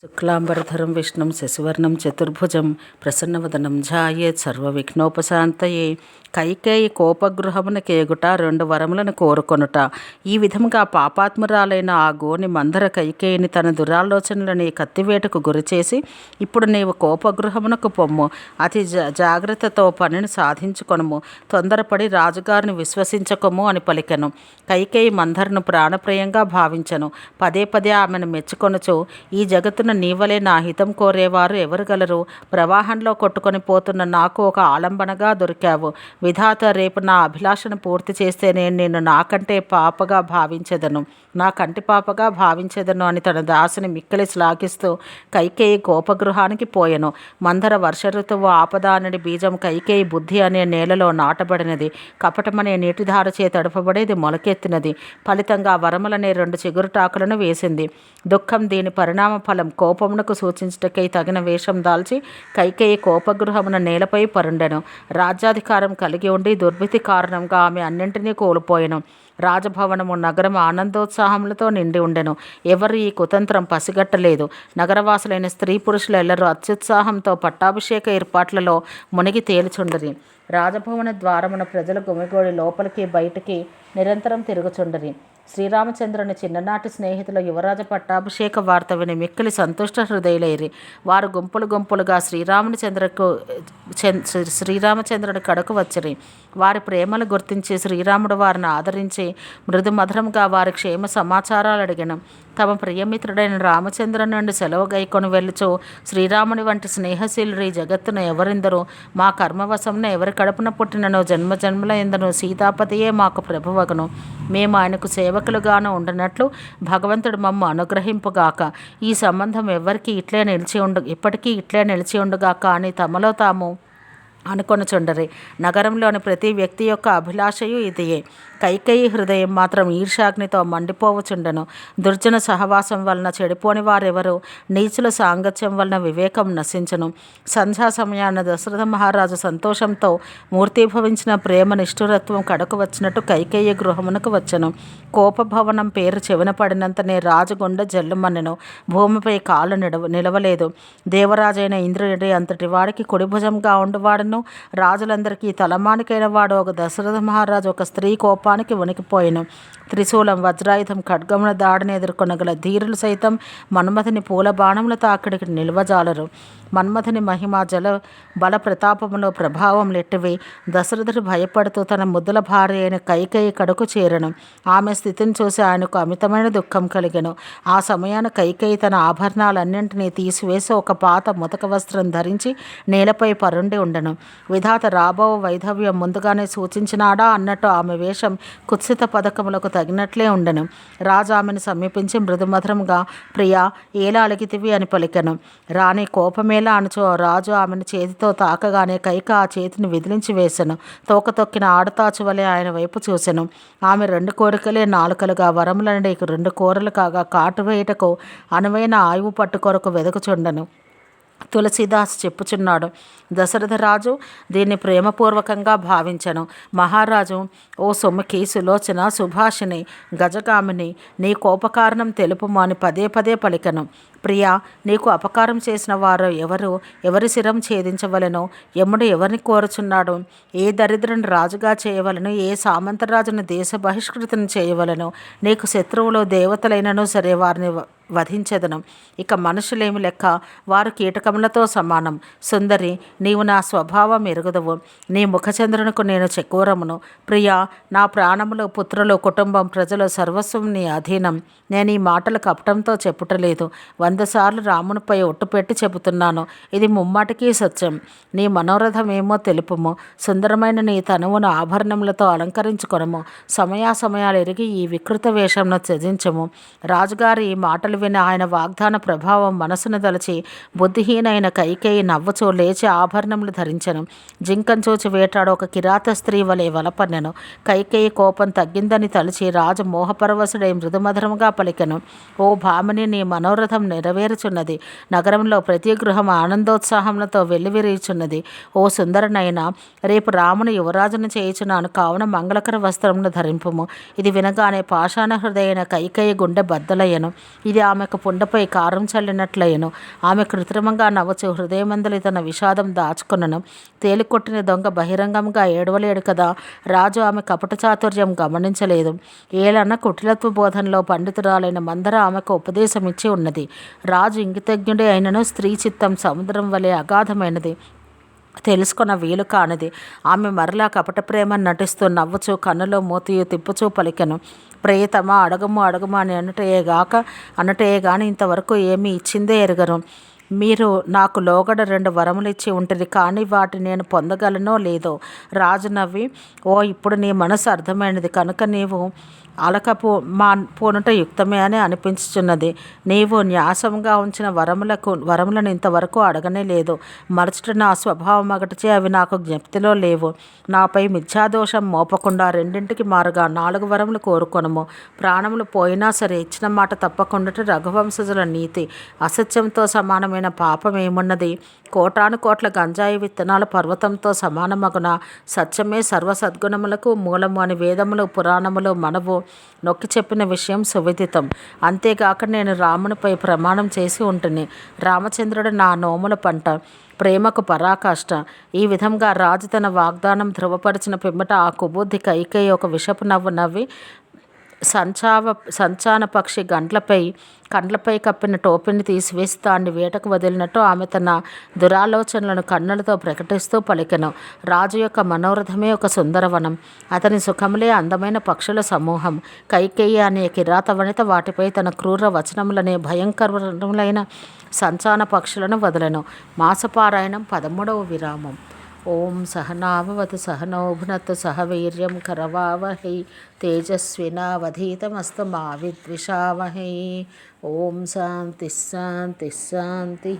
శుక్లాంబరధరం విష్ణుం శశివర్ణం చతుర్భుజం ప్రసన్నవదనం ఝాయేత్ సర్వవిఘ్నోపశాంతయే. కైకేయి కోపగృహమునకు ఎగుట 2 వరములను కోరుకొనుట. ఈ విధముగా పాపాత్మురాలైన ఆ గోని మందర కైకేయిని తన దురాలోచనలని కత్తివేటకు గురిచేసి, ఇప్పుడు నీవు కోపగృహమునకు పొమ్ము, అతి జాగ్రత్తతో పనిని సాధించుకొనుము, తొందరపడి రాజుగారిని విశ్వసించకము అని పలికెను. కైకేయి మందరను ప్రాణప్రియంగా భావించెను. పదే పదే ఆమెను మెచ్చుకొనుచు, ఈ జగత్తున నీవలే నా హితం కోరేవారు ఎవరు గలరు? ప్రవాహంలో కొట్టుకొని పోతున్న నాకు ఒక ఆలంబనగా దొరికావు. విధాత రేపు నా అభిలాషను పూర్తి చేస్తే నేను నిన్ను నాకంటి పాపగా భావించెదను అని తన దాసిని మిక్కిలి శ్లాఘిస్తూ కైకేయి కోపగృహానికి పోయెను. మందర వర్ష ఋతువు ఆపదానడి బీజం కైకేయి బుద్ధి అనే నేలలో నాటబడినది. కపటమనే నీటిధారచే తడపబడేది మొలకెత్తినది. ఫలితంగా వరములనే 2 చిగురుటాకులను వేసింది. దుఃఖం దీని పరిణామ ఫలం. కోపమునకు సూచించుటకై తగిన వేషం దాల్చి కైకేయి కోపగృహమున నేలపై పరుండెను. రాజ్యాధికారం కలిగి ఉండి దుర్విధి కారణంగా ఆమె అన్నింటినీ కోల్పోయెను. రాజభవనము నగరం ఆనందోత్సాహములతో నిండి ఉండెను. ఎవరు ఈ కుతంత్రం పసిగట్టలేదు. నగరవాసులైన స్త్రీ పురుషులెల్లరూ అత్యుత్సాహంతో పట్టాభిషేక ఏర్పాట్లలో మునిగి తేలుచుండరి. రాజభవన ద్వారమున ప్రజలు గుమిగూడి లోపలికి బయటికి నిరంతరం తిరుగుచుండరి. శ్రీరామచంద్రుని చిన్ననాటి స్నేహితుల యువరాజ పట్టాభిషేక వార్త విని మిక్కిలి సంతుష్ట హృదయులైరి. వారు గుంపులు గుంపులుగా శ్రీరామచంద్రుడి కడకు వచ్చిరి. వారి ప్రేమలు గుర్తించి శ్రీరాముడు వారిని ఆదరించి మృదుమధురంగా వారి క్షేమ సమాచారాలు అడిగిన. తమ ప్రియమిత్రుడైన రామచంద్రుని నుండి సెలవు గైకొని వెళ్ళుచు, శ్రీరాముని వంటి స్నేహశీలుడు ఈ జగత్తున ఎవరిందరూ? మా కర్మవశమున ఎవరి కడుపున పుట్టిననో జన్మజన్మల ఎందనో సీతాపతియే మాకు ప్రభువగును. మేము ఆయనకు సేవకులుగాను ఉండనట్లు భగవంతుడు మమ్ము అనుగ్రహింపుగాక. ఈ సంబంధం ఇప్పటికీ ఇట్లే నిలిచి ఉండుగాక అని తమలో తాము అనుకొనుచుండరి. నగరంలోని ప్రతి వ్యక్తి యొక్క అభిలాషయు ఇదియే. కైకేయి హృదయం మాత్రం ఈర్ష్యాగ్నితో మండిపోవచుండెను. దుర్జన సహవాసం వలన చెడిపోని వారెవరు? నీచుల సాంగత్యం వలన వివేకం నశించును. సంధ్యా సమయాన దశరథ మహారాజు సంతోషంతో మూర్తీభవించిన ప్రేమ నిష్ఠురత్వం కడకు వచ్చినట్టు కైకేయి గృహమునకు వచ్చెను. కోపభవనం పేరు చెవిన పడినంతనే రాజుగుండె జల్లుమన్నెను. భూమిపై కాలు నిలవలేదు. దేవరాజైన ఇంద్రుడి అంతటి వాడికి కుడిభుజంగా ఉండువాడును, రాజులందరికీ తలమానికైన వాడు ఒక దశరథ మహారాజు ఒక స్త్రీ కోపానికి వణికిపోయెను. త్రిశూలం, వజ్రాయుధం, ఖడ్గముల దాడిని ఎదుర్కొనగల ధీరులు సైతం మన్మథుని పూల బాణముల తాకిడికి నిల్వజాలరు. మన్మథుని మహిమ బల ప్రతాపములో ప్రభావం లెట్టివి. దశరథుడు భయపడుతూ తన ముద్దుల భార్య అయిన కైకేయి కడకు చేరెను. ఆమె స్థితిని చూసి ఆయనకు అమితమైన దుఃఖం కలిగెను. ఆ సమయాన కైకేయి తన ఆభరణాలన్నింటినీ తీసివేసి ఒక పాత ముతక వస్త్రం ధరించి నేలపై పరుండి ఉండెను. విధాత రాబో వైధవ్యం ముందుగానే సూచించినాడా అన్నట్టు ఆమె వేషం కుత్సిత పథకములకు తగినట్లే ఉండెను. రాజు ఆమెను సమీపించి మృదుమధురంగా, ప్రియా, ఏలా అలిగితివి అని పలికెను. రాణి కోపమేలా అనుచో రాజు ఆమెను చేతితో తాకగానే కైక ఆ చేతిని విదిలించి వేసెను. తోక తొక్కిన ఆడతాచు వలె ఆయన వైపు చూసెను. ఆమె 2 కోరికలే నాలుకలుగా, వరములనడి 2 కోరలు కాగా కాటు వేయుటకు అనువైన ఆయువు పట్టు కొరకు వెదకుచుండెను. తులసీదాస్ చెప్పుచున్నాడు. దశరథరాజు దీన్ని ప్రేమపూర్వకంగా భావించెను. మహారాజు, ఓ సుముఖి, సులోచన, సుభాషిణి, గజగామిని, నీ కోపకారణం తెలుపుము అని పదే పదే పలికెను. ప్రియా, నీకు అపకారం చేసిన వారు ఎవరి శిరం ఛేదించవలెనో? యముడు ఎవరిని కోరుచున్నాడు? ఏ దరిద్రుని రాజుగా చేయవలను? ఏ సామంతరాజును దేశ బహిష్కృతిని చేయవలెనో? నీకు శత్రువులు దేవతలైనను సరే వారిని వధించెదను. ఇక మనుషులేమి లెక్క? వారు కీటకములతో సమానం. సుందరి, నీవు నా స్వభావం ఎరుగుదవు. నీ ముఖచంద్రునకు నేను చెకోరమును. ప్రియా, నా ప్రాణములు, పుత్రులు, కుటుంబం, ప్రజలు సర్వస్వం నీ అధీనం. నేను ఈ మాటలు కపటంతో చెప్పుటలేదు. 100 సార్లు రామునిపై ఒట్టు పెట్టి చెబుతున్నాను. ఇది ముమ్మాటికి సత్యం. నీ మనోరథమేమో తెలుపుము. సుందరమైన నీ తనువును ఆభరణములతో అలంకరించుకొనము. సమయాసమయాలు ఎరిగి ఈ వికృత వేషంను త్యజించము. రాజుగారి ఈ మాటలు విని ఆయన వాగ్దాన ప్రభావం మనసును దలచి బుద్ధిహీనైన కైకేయి నవ్వుచూ లేచి ఆభరణములు ధరించెను. జింకను చూచి వేటాడు ఒక కిరాత స్త్రీ వలె వలపన్నెను. కైకేయి కోపం తగ్గిందని తలచి రాజు మోహపరవశుడై మృదుమధురముగా పలికెను. ఓ భామిని, నీ మనోరథం నెరవేరుచున్నది. నగరంలో ప్రతి గృహం ఆనందోత్సాహములతో వెల్లివిరియుచున్నది. ఓ సుందరనైనా, రేపు రాముని యువరాజును చేయుచున్నాను, కావున మంగళకర వస్త్రమును ధరింపుము. ఇది వినగానే పాషాణ హృదయైన కైకేయి గుండె బద్దలయ్యను. ఇది ఆమెకు పుండపై కారం చల్లినట్లయ్యను. ఆమె కృత్రిమంగా నవ్వుచు హృదయమందలి తన విషాదం దాచుకొనను. తేలికొట్టిన దొంగ బహిరంగంగా ఏడవలేడు కదా. రాజు ఆమె కపట చాతుర్యం గమనించలేదు. ఏలన్న కుటిలత్వ బోధనలో పండితురాలైన మందర ఆమెకు ఉపదేశమిచ్చి ఉన్నది. రాజు ఇంగితజ్ఞుడే అయినను స్త్రీ చిత్తం సముద్రం వలె అగాధమైనది, తెలుసుకున్న వీలు కానిది. ఆమె మరలా కపట ప్రేమను నటిస్తూ నవ్వుచూ కన్నులో మూతియు తిప్పుచూ పలికెను. ప్రియతమా, అడగము అడగము అని అనటయే గాని ఇంతవరకు ఏమీ ఇచ్చిందే ఎరుగను. మీరు నాకు లోగడ 2 వరములు ఇచ్చి ఉంటుంది, కానీ వాటి నేను పొందగలనో లేదో. రాజు నవ్వి, ఓ, ఇప్పుడు నీ మనసు అర్థమైనది కనుక నీవు పోనుట యుక్తమే అని అనిపించుచున్నది. నీవు న్యాసంగా ఉంచిన వరములను ఇంతవరకు అడగనే లేదు. మరచుట నా స్వభావం అగటచే అవి నాకు జ్ఞప్తిలో లేవు. నాపై మిథ్యాదోషం మోపకుండా 2ంటికి మారుగా 4 వరములు కోరుకొనుము. ప్రాణములు పోయినా సరే ఇచ్చిన మాట తప్పకుండా రఘువంశజుల నీతి. అసత్యంతో సమానమైన పాపం ఏమున్నది? కోటాను కోట్ల గంజాయి విత్తనాలు పర్వతంతో సమానమగున. సత్యమే సర్వ సద్గుణములకు మూలము అని వేదములు పురాణములు మనవు నొక్కి చెప్పిన విషయం సువిదితం. అంతేగాక నేను రామునిపై ప్రమాణం చేసి ఉంటుంది. రామచంద్రుడు నా నోముల పంట, ప్రేమకు పరాకాష్ట. ఈ విధంగా రాజు తన వాగ్దానం ధృవపరిచిన పిమ్మట ఆ కుబుద్ధి కైకేయి ఒక విషపు నవ్వు నవ్వి సంచాన పక్షి కండ్లపై కప్పిన టోపీని తీసివేసి దాన్ని వేటకు వదిలినట్టు ఆమె తన దురాలోచనలను కన్నులతో ప్రకటిస్తూ పలికెను. రాజు యొక్క మనోరథమే ఒక సుందరవనం, అతని సుఖములే అందమైన పక్షుల సమూహం. కైకేయి అనే కిరాత వనిత వాటిపై తన క్రూర వచనములనే భయంకరములైన సంచాన పక్షులను వదలెను. మాసపారాయణం 13వ విరామం. ఓం సహనావవతు సహనౌ భునత్తు సహ వీర్యం కరవావహై తేజస్వినావధీతమస్తు మా విద్విషావహై. ఓం శాంతి శాంతి శాంతి.